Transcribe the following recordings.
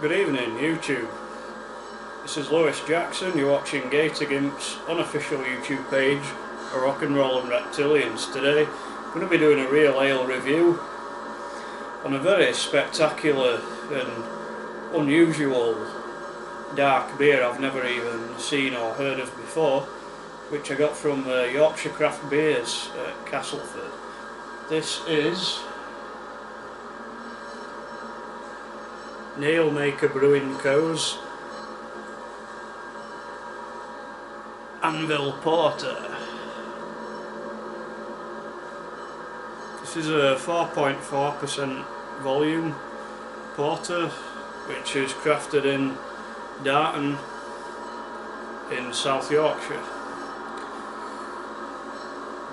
Good evening, YouTube. This is Lewis Jackson. You're watching Gator Gimp's unofficial YouTube page, a Rock and Roll and Reptilians. Today, I'm going to be doing a real ale review on a very spectacular and unusual dark beer I've never even seen or heard of before, which I got from Yorkshire Craft Beers at Castleford. This is Nailmaker Brewing Co.'s Anvil Porter. This is a 4.4% volume porter, which is crafted in Darton in South Yorkshire.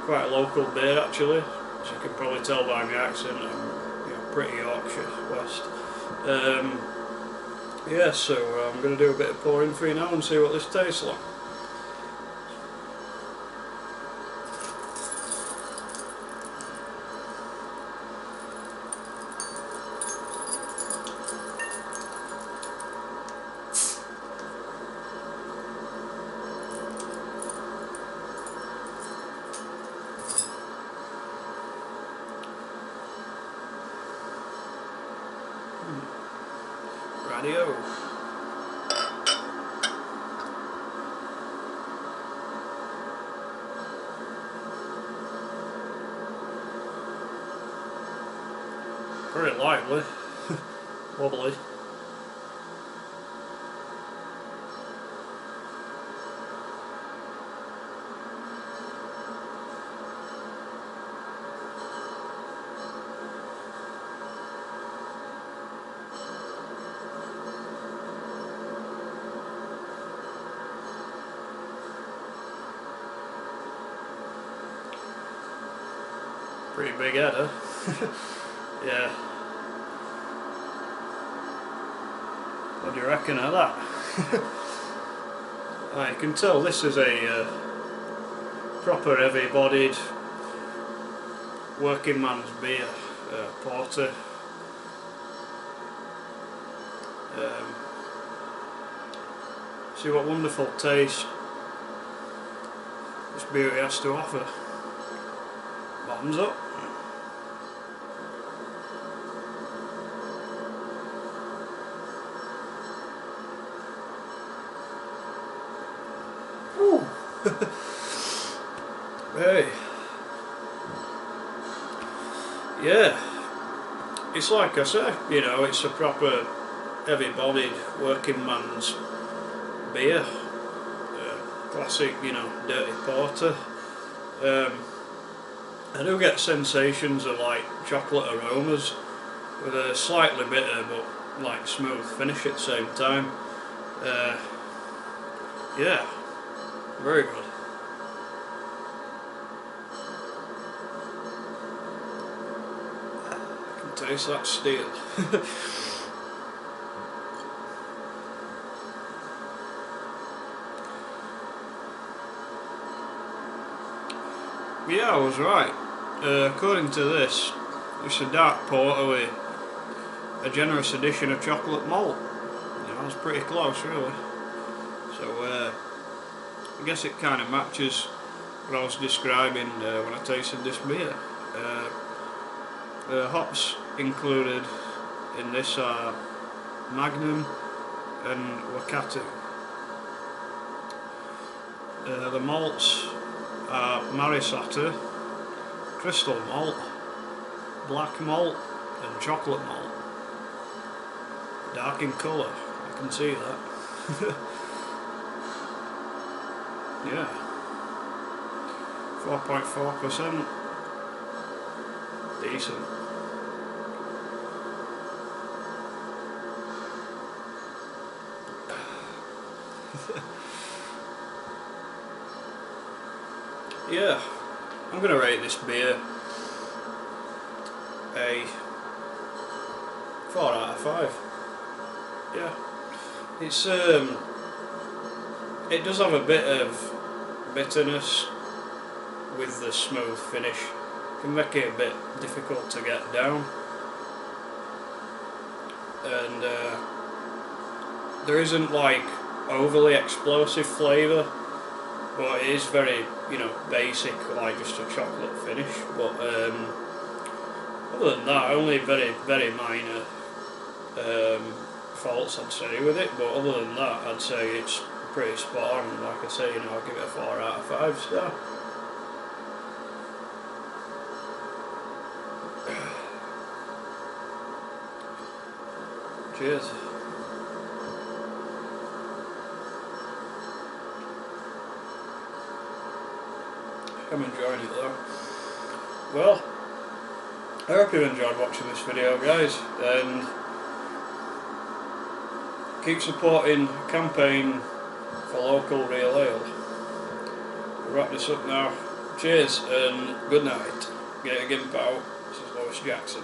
Quite a local beer actually, as you can probably tell by my accent. I'm pretty Yorkshire West. Yeah, so I'm going to do a bit of pouring for you now and see what this tastes like. Radio. Very lively, wobbly. Pretty big header. Yeah. What do you reckon of that? You can tell this is a proper heavy-bodied working man's beer, porter. See what wonderful taste this beauty has to offer. Bottoms up. Ooh. Hey. Yeah. It's like I say, you know, it's a proper heavy-bodied working man's beer. Classic, you know, dirty porter. I do get sensations of like chocolate aromas with a slightly bitter but like smooth finish at the same time. Yeah, very good. I can taste that steel. Yeah, I was right. According to this, it's a dark porter with a generous addition of chocolate malt. You know, it's pretty close, really. So I guess it kind of matches what I was describing when I tasted this beer. The hops included in this are Magnum and Wakatu. The malts are Marisata, crystal malt, black malt and chocolate malt. Dark in colour, I can see that. Yeah, 4.4%, decent. Yeah, I'm going to rate this beer a 4 out of 5. Yeah, it's it does have a bit of bitterness with the smooth finish. Can make it a bit difficult to get down. And there isn't like overly explosive flavour, but it is very, you know, basic, like just a chocolate finish. But other than that, only very minor faults I'd say with it. But other than that, I'd say it's pretty spot on. Like I say, you know, I'll give it a 4 out of 5 star. Cheers. I'm enjoying it though. Well, I hope you enjoyed watching this video, guys, and keep supporting the campaign for local real ale. We'll wrap this up now. Cheers and good night. Get a gimp out. This is Lewis Jackson.